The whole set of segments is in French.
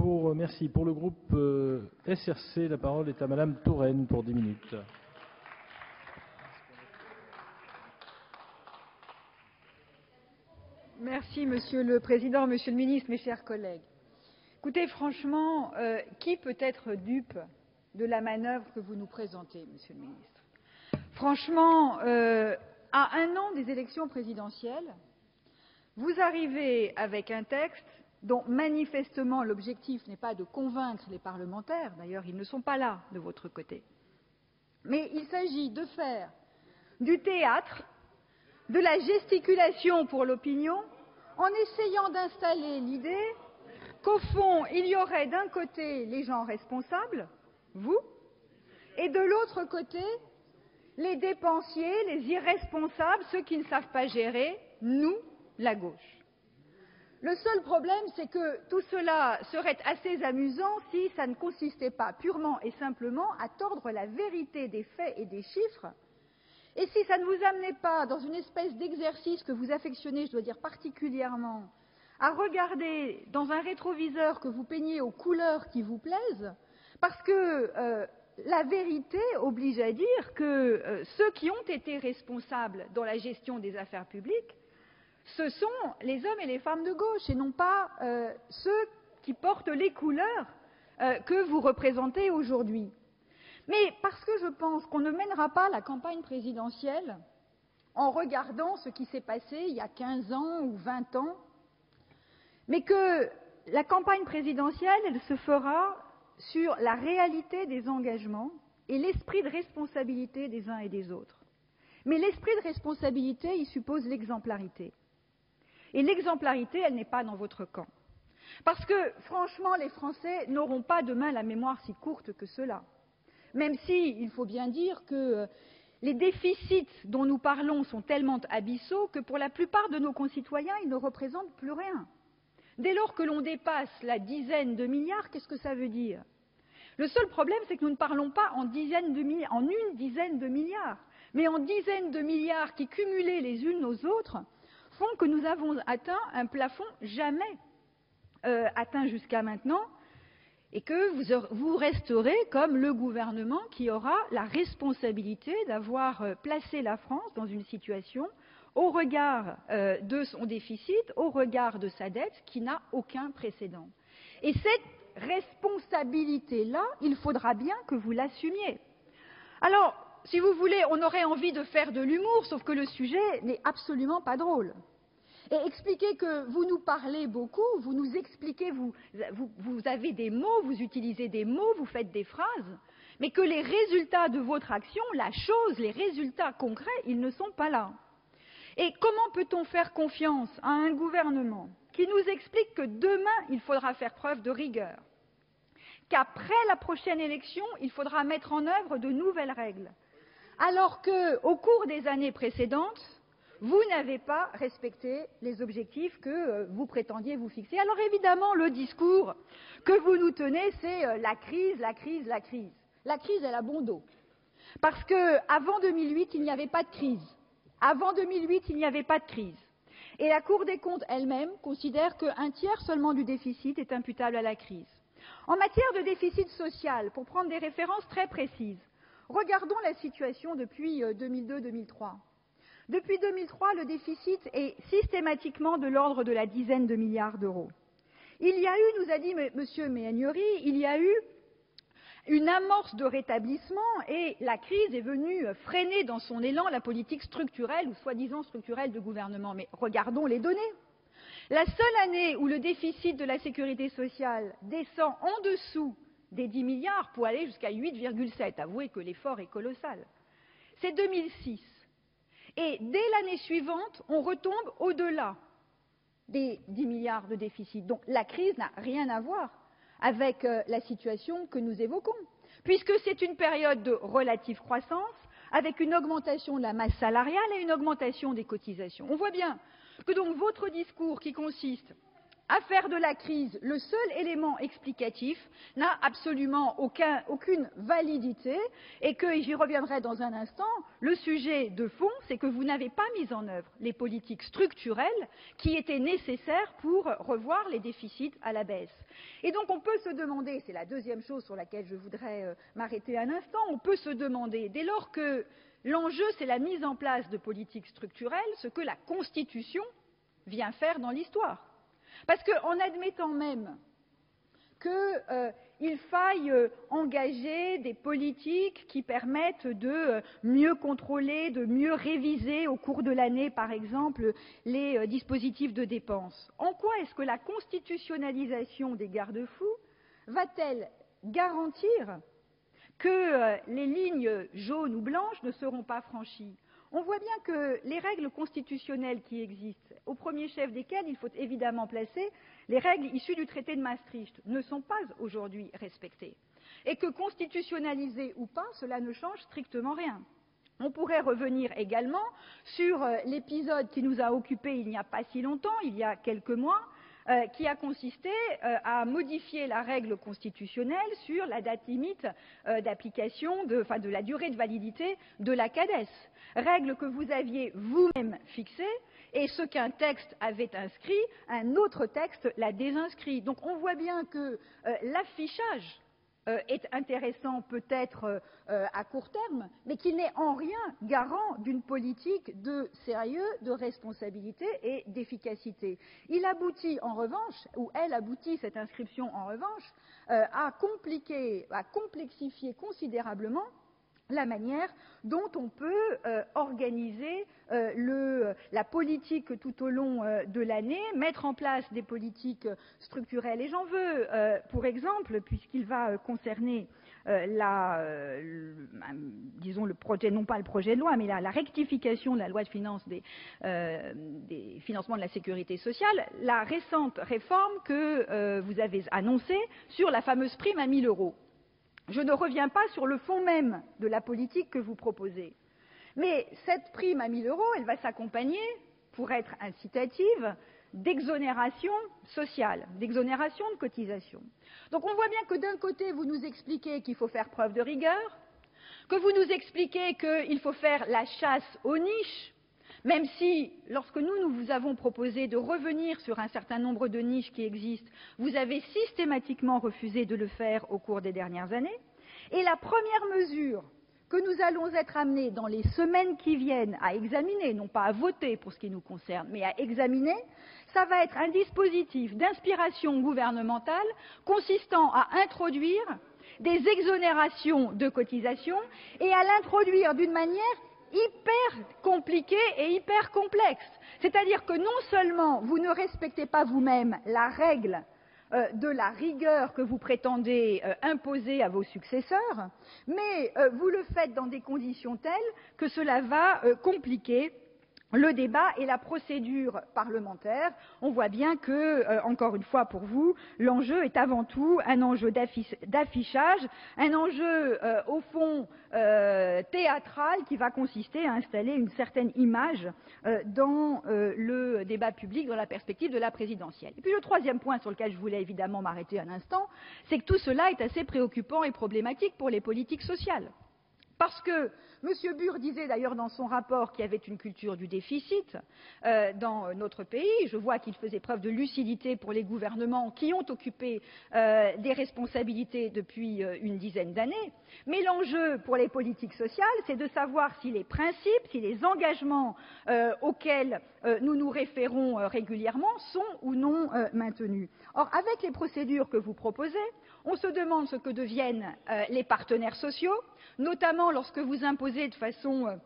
Merci. Pour le groupe SRC, la parole est à Madame Touraine pour 10 minutes. Merci, Monsieur le Président, Monsieur le Ministre, mes chers collègues. Écoutez, franchement, qui peut être dupe de la manœuvre que vous nous présentez, Monsieur le Ministre? Franchement, à un an des élections présidentielles, vous arrivez avec un texte dont manifestement l'objectif n'est pas de convaincre les parlementaires, d'ailleurs ils ne sont pas là de votre côté, mais il s'agit de faire du théâtre, de la gesticulation pour l'opinion, en essayant d'installer l'idée qu'au fond, il y aurait d'un côté les gens responsables, vous, et de l'autre côté, les dépensiers, les irresponsables, ceux qui ne savent pas gérer, nous, la gauche. Le seul problème, c'est que tout cela serait assez amusant si ça ne consistait pas purement et simplement à tordre la vérité des faits et des chiffres, et si ça ne vous amenait pas dans une espèce d'exercice que vous affectionnez, je dois dire particulièrement, à regarder dans un rétroviseur que vous peignez aux couleurs qui vous plaisent, parce que la vérité oblige à dire que ceux qui ont été responsables dans la gestion des affaires publiques, ce sont les hommes et les femmes de gauche et non pas ceux qui portent les couleurs que vous représentez aujourd'hui. Mais parce que je pense qu'on ne mènera pas la campagne présidentielle en regardant ce qui s'est passé il y a 15 ans ou 20 ans, mais que la campagne présidentielle, elle se fera sur la réalité des engagements et l'esprit de responsabilité des uns et des autres. Mais l'esprit de responsabilité, il suppose l'exemplarité. Et l'exemplarité, elle n'est pas dans votre camp. Parce que, franchement, les Français n'auront pas demain la mémoire si courte que cela. Même si, il faut bien dire que les déficits dont nous parlons sont tellement abyssaux que pour la plupart de nos concitoyens, ils ne représentent plus rien. Dès lors que l'on dépasse la dizaine de milliards, qu'est-ce que ça veut dire? Le seul problème, c'est que nous ne parlons pas en une dizaine de milliards, mais en dizaines de milliards qui, cumulés les unes aux autres, font que nous avons atteint un plafond jamais atteint jusqu'à maintenant, et que vous resterez comme le gouvernement qui aura la responsabilité d'avoir placé la France dans une situation au regard de son déficit, au regard de sa dette, qui n'a aucun précédent. Et cette responsabilité-là, il faudra bien que vous l'assumiez. Alors, si vous voulez, on aurait envie de faire de l'humour, sauf que le sujet n'est absolument pas drôle. Et expliquer que vous nous parlez beaucoup, vous nous expliquez, vous avez des mots, vous utilisez des mots, vous faites des phrases, mais que les résultats de votre action, la chose, les résultats concrets, ils ne sont pas là. Et comment peut-on faire confiance à un gouvernement qui nous explique que demain, il faudra faire preuve de rigueur, qu'après la prochaine élection, il faudra mettre en œuvre de nouvelles règles, alors qu'au cours des années précédentes, vous n'avez pas respecté les objectifs que vous prétendiez vous fixer. Alors évidemment, le discours que vous nous tenez, c'est la crise, la crise, la crise. La crise, elle a bon dos. Parce qu'avant 2008, il n'y avait pas de crise. Avant 2008, il n'y avait pas de crise. Et la Cour des comptes elle-même considère qu'un tiers seulement du déficit est imputable à la crise. En matière de déficit social, pour prendre des références très précises, regardons la situation depuis 2002-2003. Depuis 2003, le déficit est systématiquement de l'ordre de la dizaine de milliards d'euros. Il y a eu, nous a dit M. Méhaignerie, il y a eu une amorce de rétablissement et la crise est venue freiner dans son élan la politique structurelle ou soi-disant structurelle de gouvernement. Mais regardons les données. La seule année où le déficit de la sécurité sociale descend en dessous des 10 milliards pour aller jusqu'à 8,7, avouez que l'effort est colossal, c'est 2006. Et dès l'année suivante, on retombe au-delà des 10 milliards de déficit. Donc la crise n'a rien à voir avec la situation que nous évoquons, puisque c'est une période de relative croissance, avec une augmentation de la masse salariale et une augmentation des cotisations. On voit bien que donc votre discours qui consiste à faire de la crise le seul élément explicatif n'a absolument aucune validité et que, j'y reviendrai dans un instant, le sujet de fond, c'est que vous n'avez pas mis en œuvre les politiques structurelles qui étaient nécessaires pour revoir les déficits à la baisse. Et donc on peut se demander, c'est la deuxième chose sur laquelle je voudrais m'arrêter un instant, on peut se demander, dès lors que l'enjeu c'est la mise en place de politiques structurelles, ce que la Constitution vient faire dans l'histoire. Parce qu'en admettant même qu'il faille engager des politiques qui permettent de mieux contrôler, de mieux réviser au cours de l'année, par exemple, les dispositifs de dépenses, en quoi est-ce que la constitutionnalisation des garde-fous va-t-elle garantir que les lignes jaunes ou blanches ne seront pas franchies? On voit bien que les règles constitutionnelles qui existent, au premier chef desquelles il faut évidemment placer les règles issues du traité de Maastricht, ne sont pas aujourd'hui respectées. Et que constitutionnaliser ou pas, cela ne change strictement rien. On pourrait revenir également sur l'épisode qui nous a occupés il n'y a pas si longtemps, il y a quelques mois, qui a consisté à modifier la règle constitutionnelle sur la date limite d'application de la durée de validité de la CADES, règle que vous aviez vous-même fixée, et ce qu'un texte avait inscrit, un autre texte l'a désinscrit. Donc on voit bien que l'affichage est intéressant peut-être à court terme, mais qu'il n'est en rien garant d'une politique de sérieux, de responsabilité et d'efficacité. Il aboutit en revanche, ou elle aboutit, cette inscription en revanche, à complexifier considérablement la manière dont on peut organiser la politique tout au long de l'année, mettre en place des politiques structurelles. Et j'en veux pour exemple, puisqu'il va concerner disons le projet, non pas le projet de loi, mais la rectification de la loi de finances des financements de la sécurité sociale, la récente réforme que vous avez annoncée sur la fameuse prime à 1 000 €. Je ne reviens pas sur le fond même de la politique que vous proposez. Mais cette prime à 1 000 €, elle va s'accompagner, pour être incitative, d'exonération sociale, d'exonération de cotisation. Donc on voit bien que d'un côté, vous nous expliquez qu'il faut faire preuve de rigueur, que vous nous expliquez qu'il faut faire la chasse aux niches, même si, lorsque nous vous avons proposé de revenir sur un certain nombre de niches qui existent, vous avez systématiquement refusé de le faire au cours des dernières années. Et la première mesure que nous allons être amenés dans les semaines qui viennent à examiner, non pas à voter pour ce qui nous concerne, mais à examiner, ça va être un dispositif d'inspiration gouvernementale consistant à introduire des exonérations de cotisations et à l'introduire d'une manière hyper compliqué et hyper complexe. C'est-à-dire que non seulement vous ne respectez pas vous-même la règle de la rigueur que vous prétendez imposer à vos successeurs, mais vous le faites dans des conditions telles que cela va compliquer le débat et la procédure parlementaire. On voit bien que, encore une fois pour vous, l'enjeu est avant tout un enjeu d'affichage, un enjeu au fond théâtral qui va consister à installer une certaine image dans le débat public, dans la perspective de la présidentielle. Et puis le troisième point sur lequel je voulais évidemment m'arrêter un instant, c'est que tout cela est assez préoccupant et problématique pour les politiques sociales. Parce que M. Bure disait d'ailleurs dans son rapport qu'il y avait une culture du déficit dans notre pays. Je vois qu'il faisait preuve de lucidité pour les gouvernements qui ont occupé des responsabilités depuis une dizaine d'années. Mais l'enjeu pour les politiques sociales, c'est de savoir si les principes, si les engagements auxquels nous nous référons régulièrement sont ou non maintenus. Or, avec les procédures que vous proposez, on se demande ce que deviennent les partenaires sociaux, notamment lorsque vous imposez de façon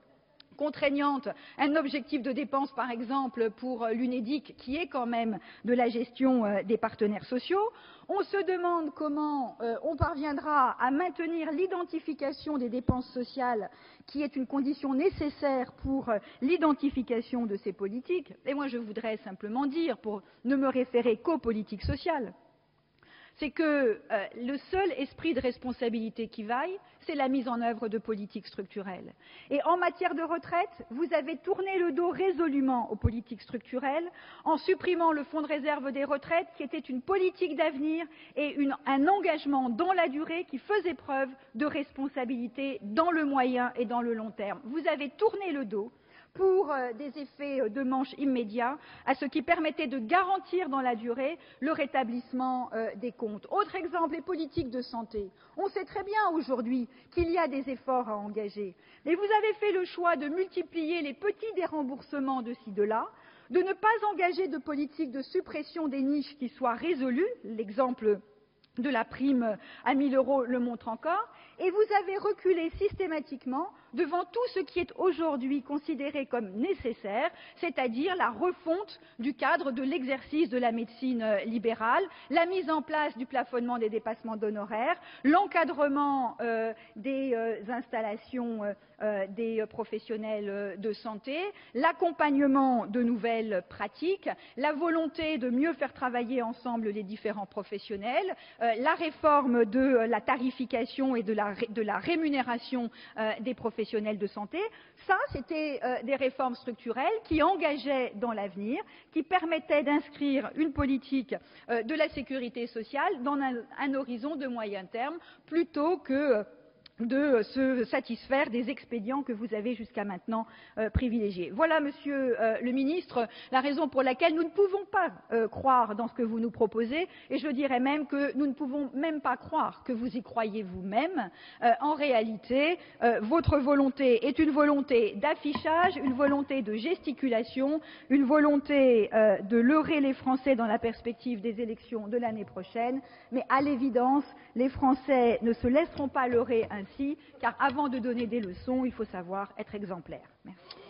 contraignante un objectif de dépenses, par exemple, pour l'UNEDIC, qui est quand même de la gestion des partenaires sociaux. On se demande comment on parviendra à maintenir l'identification des dépenses sociales, qui est une condition nécessaire pour l'identification de ces politiques. Et moi, je voudrais simplement dire, pour ne me référer qu'aux politiques sociales, c'est que le seul esprit de responsabilité qui vaille, c'est la mise en œuvre de politiques structurelles. Et en matière de retraite, vous avez tourné le dos résolument aux politiques structurelles en supprimant le fonds de réserve des retraites, qui était une politique d'avenir et un engagement dans la durée qui faisait preuve de responsabilité dans le moyen et dans le long terme. Vous avez tourné le dos pour des effets de manche immédiats à ce qui permettait de garantir dans la durée le rétablissement des comptes. Autre exemple, les politiques de santé. On sait très bien aujourd'hui qu'il y a des efforts à engager, mais vous avez fait le choix de multiplier les petits déremboursements de ci, de là, de ne pas engager de politique de suppression des niches qui soient résolues, l'exemple de la prime à 1 000 € le montre encore, et vous avez reculé systématiquement devant tout ce qui est aujourd'hui considéré comme nécessaire, c'est-à-dire la refonte du cadre de l'exercice de la médecine libérale, la mise en place du plafonnement des dépassements d'honoraires, l'encadrement des installations des professionnels de santé, l'accompagnement de nouvelles pratiques, la volonté de mieux faire travailler ensemble les différents professionnels, la réforme de la tarification et de la rémunération des professionnels de santé. Ça, c'était des réformes structurelles qui engageaient dans l'avenir, qui permettaient d'inscrire une politique de la sécurité sociale dans un horizon de moyen terme, plutôt que de se satisfaire des expédients que vous avez jusqu'à maintenant privilégiés. Voilà, Monsieur le Ministre, la raison pour laquelle nous ne pouvons pas croire dans ce que vous nous proposez, et je dirais même que nous ne pouvons même pas croire que vous y croyez vous-même. En réalité, votre volonté est une volonté d'affichage, une volonté de gesticulation, une volonté de leurrer les Français dans la perspective des élections de l'année prochaine, mais à l'évidence, les Français ne se laisseront pas leurrer ainsi, car avant de donner des leçons, il faut savoir être exemplaire. Merci.